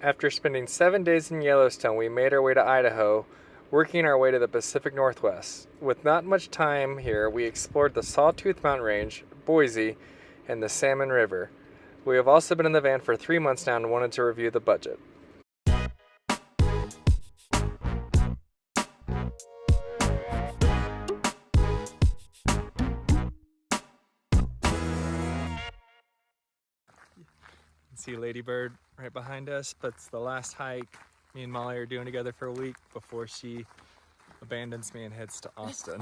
After spending 7 days in Yellowstone, we made our way to Idaho, working our way to the Pacific Northwest. With not much time here, we explored the Sawtooth Mountain Range, Boise, and the Salmon River. We have also been in the van for 3 months now and wanted to review the budget. See Ladybird right behind us, but it's the last hike me and Molly are doing together for a week before she abandons me and heads to Austin.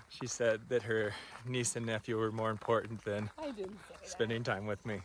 She said that her niece and nephew were more important than spending time with me.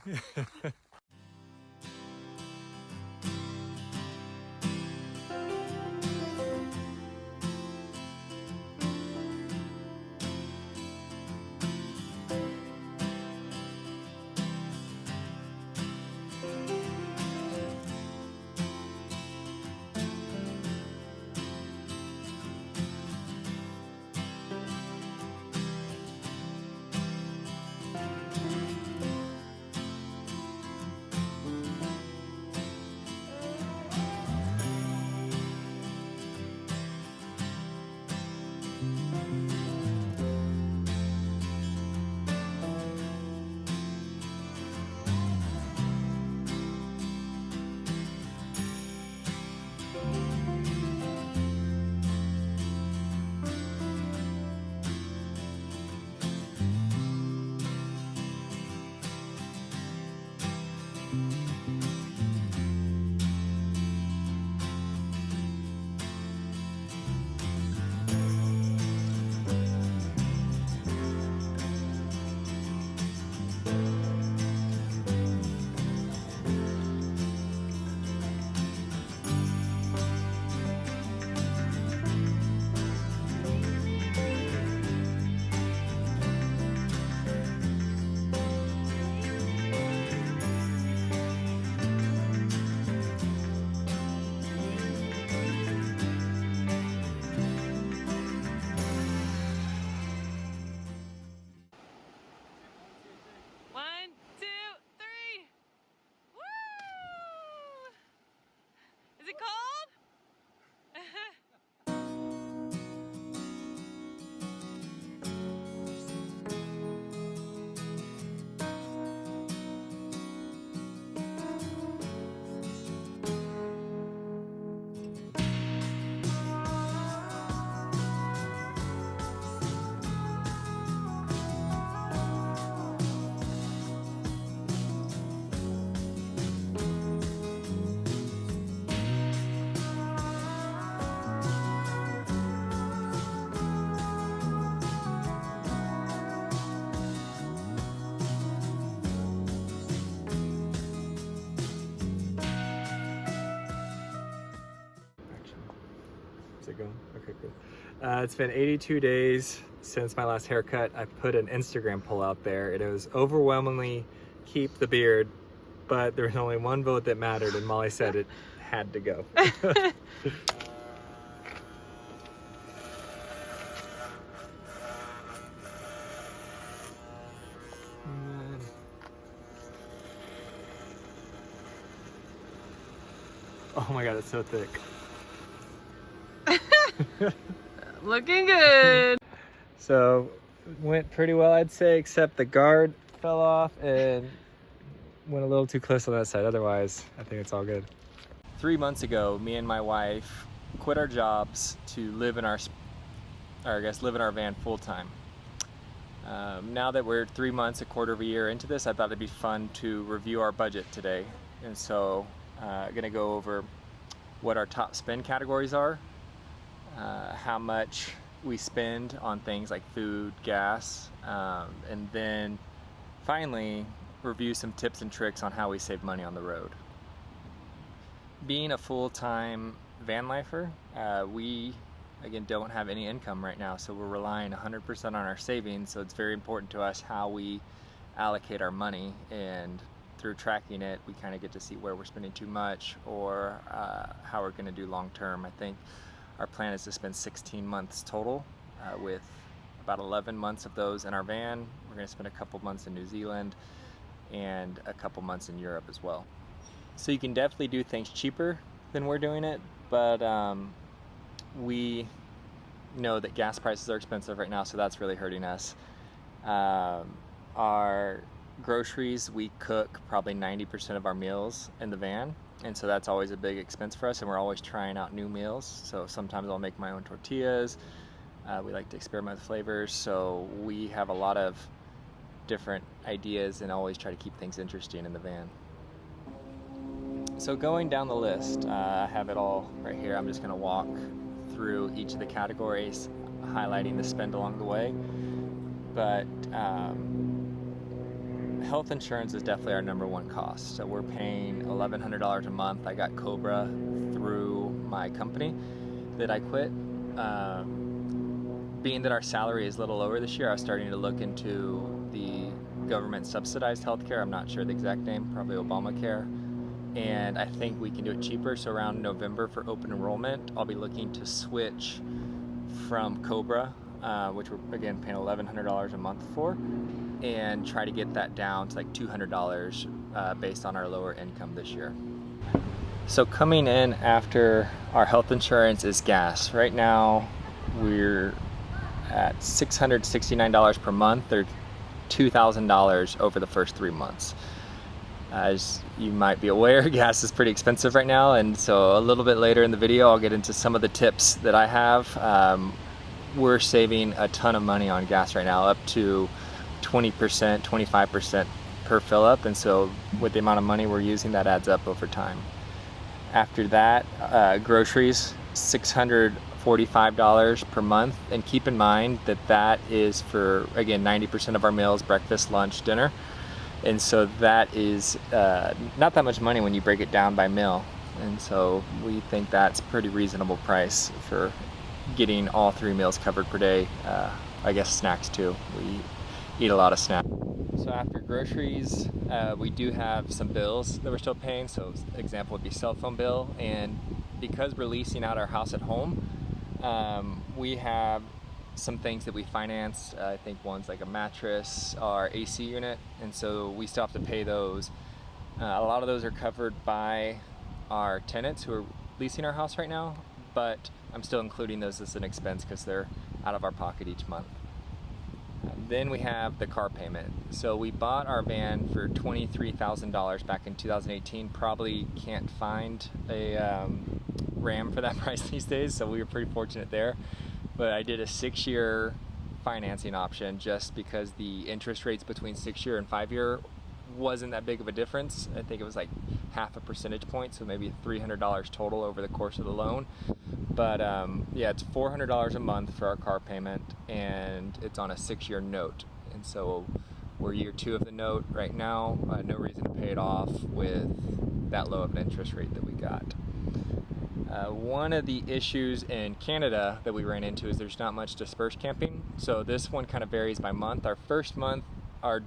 Is it going? Okay, good. It's been 82 days since my last haircut. I put an Instagram poll out there. It was overwhelmingly keep the beard, but there was only one vote that mattered, and Molly said it had to go. Oh my god, it's so thick. Looking good. So went pretty well, I'd say, except the guard fell off and went a little too close on that side. Otherwise, I think it's all good. 3 months ago, me and my wife quit our jobs to live in our van full time. Now that we're 3 months, a quarter of a year into this, I thought it'd be fun to review our budget today. And so I'm gonna go over what our top spend categories are, how much we spend on things like food, gas, and then finally review some tips and tricks on how we save money on the road. Being a full-time van lifer, we again don't have any income right now, so we're relying 100% on our savings. So it's very important to us how we allocate our money, and through tracking it, we kind of get to see where we're spending too much or how we're going to do long term. I think our plan is to spend 16 months total, with about 11 months of those in our van. We're going to spend a couple months in New Zealand and a couple months in Europe as well. So you can definitely do things cheaper than we're doing it, but we know that gas prices are expensive right now, so that's really hurting us. Our groceries, we cook probably 90% of our meals in the van, and so that's always a big expense for us, and we're always trying out new meals. So sometimes I'll make my own tortillas. We like to experiment with flavors, so we have a lot of different ideas and always try to keep things interesting in the van. So going down the list, I have it all right here. I'm just going to walk through each of the categories, highlighting the spend along the way. But health insurance is definitely our number one cost. So we're paying $1,100 a month. I got Cobra through my company that I quit. Being that our salary is a little lower this year, I was starting to look into the government subsidized healthcare. I'm not sure the exact name, probably Obamacare. And I think we can do it cheaper. So around November for open enrollment, I'll be looking to switch from Cobra, which we're again paying $1,100 a month for, and try to get that down to like $200 based on our lower income this year. So coming in after our health insurance is gas. Right now we're at $669 per month, or $2,000 over the first 3 months. As you might be aware, gas is pretty expensive right now, and so a little bit later in the video I'll get into some of the tips that I have. We're saving a ton of money on gas right now, up to 20%, 25% per fill up, and so with the amount of money we're using, that adds up over time. After that, groceries, $645 per month, and keep in mind that that is for, again, 90% of our meals, breakfast, lunch, dinner. And so that is not that much money when you break it down by meal. And so we think that's a pretty reasonable price for getting all 3 meals covered per day. I guess snacks too. We eat a lot of snacks. So after groceries, we do have some bills that we're still paying. So example would be cell phone bill. And because we're leasing out our house at home, we have some things that we finance. I think one's like a mattress, our AC unit, and so we still have to pay those. A lot of those are covered by our tenants who are leasing our house right now, but I'm still including those as an expense because they're out of our pocket each month. Then we have the car payment. So we bought our van for $23,000 back in 2018. Probably can't find a Ram for that price these days, so we were pretty fortunate there. But I did a 6-year financing option just because the interest rates between 6-year and 5-year wasn't that big of a difference. I think it was like half a percentage point, so maybe $300 total over the course of the loan. But yeah, it's $400 a month for our car payment, and it's on a 6-year note. And so we're year 2 of the note right now. No reason to pay it off with that low of an interest rate that we got. One of the issues in Canada that we ran into is there's not much dispersed camping. So this one kind of varies by month. Our first month, our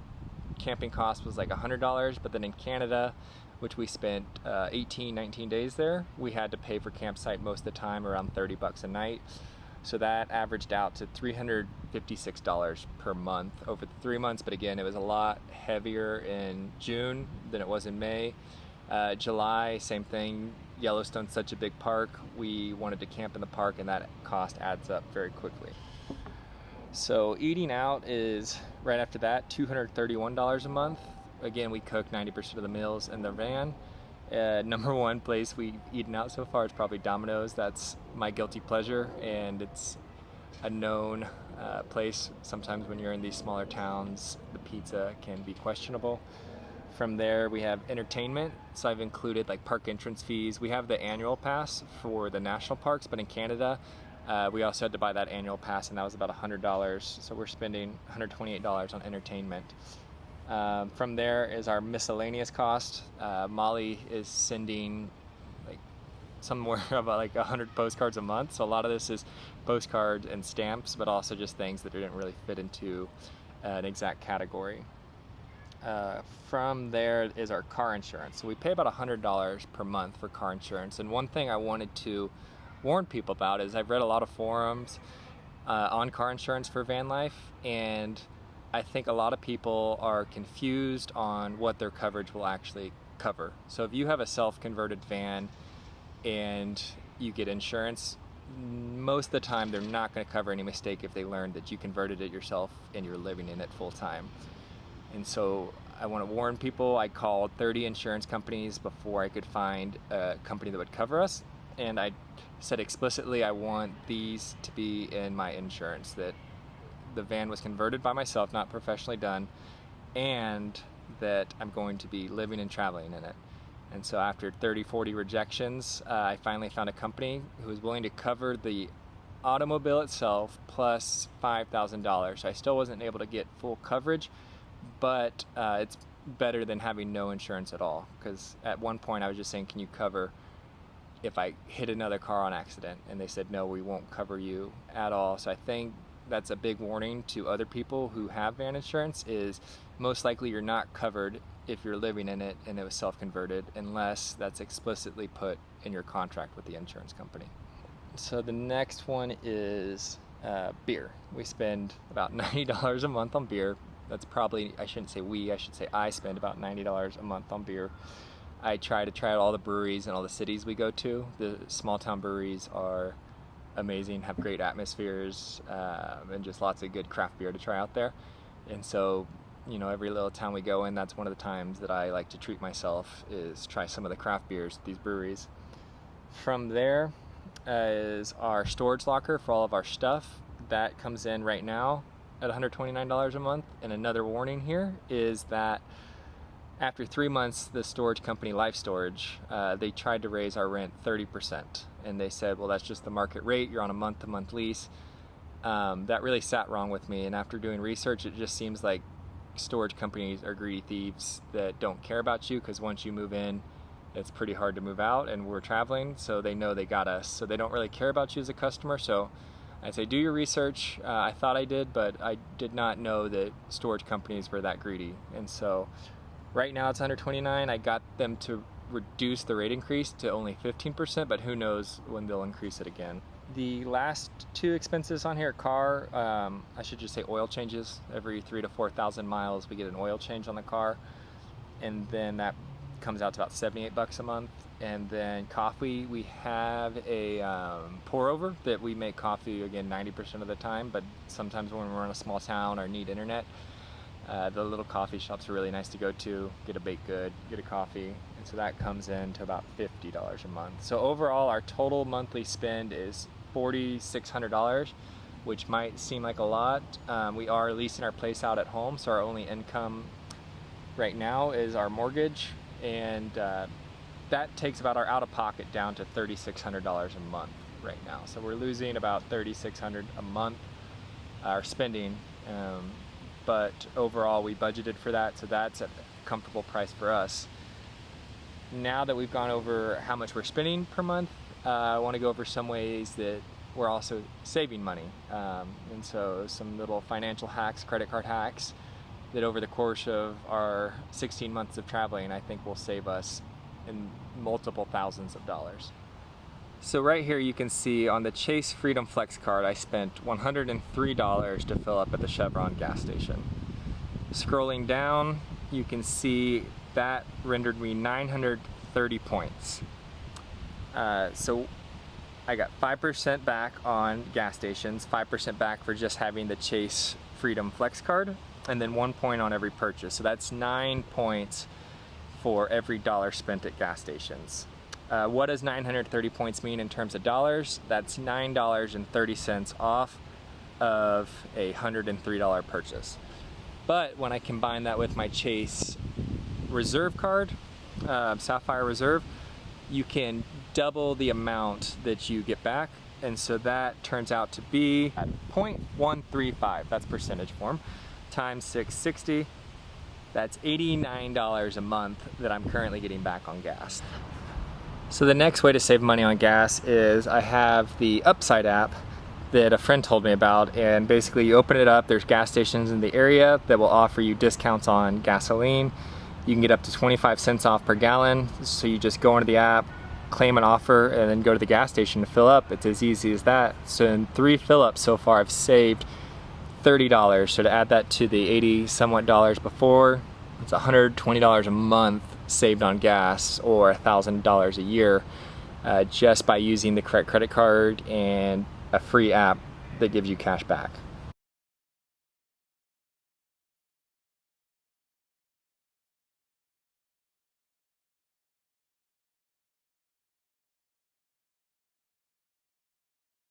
camping cost was like $100, but then in Canada, which we spent 18, 19 days there, we had to pay for campsite most of the time, around $30 a night. So that averaged out to $356 per month over the 3 months. But again, it was a lot heavier in June than it was in May. July, same thing. Yellowstone's such a big park. We wanted to camp in the park, and that cost adds up very quickly. So eating out is right after that, $231 a month. Again, we cook 90% of the meals in the van. Number one place we've eaten out so far is probably Domino's. That's my guilty pleasure, and it's a known place. Sometimes when you're in these smaller towns, the pizza can be questionable. From there, we have entertainment. So I've included like park entrance fees. We have the annual pass for the national parks, but in Canada, we also had to buy that annual pass, and that was about $100. So we're spending $128 on entertainment. From there is our miscellaneous cost. Molly is sending like somewhere about like 100 postcards a month. So a lot of this is postcards and stamps, but also just things that didn't really fit into an exact category. From there is our car insurance. So we pay about $100 per month for car insurance. And one thing I wanted to warn people about is I've read a lot of forums on car insurance for van life, and I think a lot of people are confused on what their coverage will actually cover. So if you have a self-converted van and you get insurance, most of the time they're not going to cover any mistake if they learn that you converted it yourself and you're living in it full time. And so I want to warn people, I called 30 insurance companies before I could find a company that would cover us. And I said explicitly, I want these to be in my insurance, that the van was converted by myself, not professionally done, and that I'm going to be living and traveling in it. And so after 30-40 rejections, I finally found a company who was willing to cover the automobile itself plus $5,000. So I still wasn't able to get full coverage, but it's better than having no insurance at all. Because at one point I was just saying, can you cover if I hit another car on accident? And they said, no, we won't cover you at all. So I think that's a big warning to other people who have van insurance, is most likely you're not covered if you're living in it and it was self-converted, unless that's explicitly put in your contract with the insurance company. So the next one is beer. We spend about $90 a month on beer. That's probably, I shouldn't say we, I should say I spend about $90 a month on beer. I try out all the breweries and all the cities we go to. The small town breweries are amazing, have great atmospheres, and just lots of good craft beer to try out there. And so, you know, every little town we go in, that's one of the times that I like to treat myself, is try some of the craft beers at these breweries. From there is our storage locker for all of our stuff. That comes in right now at $129 a month. And another warning here is that after 3 months, the storage company, Life Storage, they tried to raise our rent 30%. And they said, well, that's just the market rate. You're on a month-to-month lease. That really sat wrong with me. And after doing research, it just seems like storage companies are greedy thieves that don't care about you, because once you move in, it's pretty hard to move out, and we're traveling, so they know they got us. So they don't really care about you as a customer. So I say do your research. I thought I did, but I did not know that storage companies were that greedy. And so right now it's $129. I got them to reduce the rate increase to only 15%, but who knows when they'll increase it again. The last two expenses on here, car, I should just say oil changes. Every 3,000 to 4,000 miles we get an oil change on the car, and then that comes out to about $78 a month. And then coffee, we have a pour over that we make coffee again 90% of the time, but sometimes when we're in a small town or need internet, the little coffee shops are really nice to go to, get a baked good, get a coffee, and so that comes in to about $50 a month. So overall, our total monthly spend is $4,600, which might seem like a lot. We are leasing our place out at home, so our only income right now is our mortgage, and that takes about our out-of-pocket down to $3,600 a month right now. So we're losing about $3,600 a month, our spending. But overall we budgeted for that, so that's a comfortable price for us. Now that we've gone over how much we're spending per month, I want to go over some ways that we're also saving money, and so some little financial hacks, credit card hacks, that over the course of our 16 months of traveling, I think will save us in multiple thousands of dollars. So right here you can see on the Chase Freedom Flex card, I spent $103 to fill up at the Chevron gas station. Scrolling down, you can see that rendered me 930 points. So I got 5% back on gas stations, 5% back for just having the Chase Freedom Flex card, and then 1 point on every purchase. So that's 9 points for every dollar spent at gas stations. What does 930 points mean in terms of dollars? That's $9.30 off of a $103 purchase. But when I combine that with my Chase Reserve card, Sapphire Reserve, you can double the amount that you get back. And so that turns out to be at 0.135, that's percentage form, times 660. That's $89 a month that I'm currently getting back on gas. So the next way to save money on gas is I have the Upside app that a friend told me about, and basically you open it up, there's gas stations in the area that will offer you discounts on gasoline. You can get up to 25 cents off per gallon, so you just go into the app, claim an offer, and then go to the gas station to fill up. It's as easy as that. So in 3 fill-ups so far I've saved $30. So to add that to the 80 somewhat dollars before, it's $120 a month saved on gas or $1,000 a year just by using the correct credit card and a free app that gives you cash back.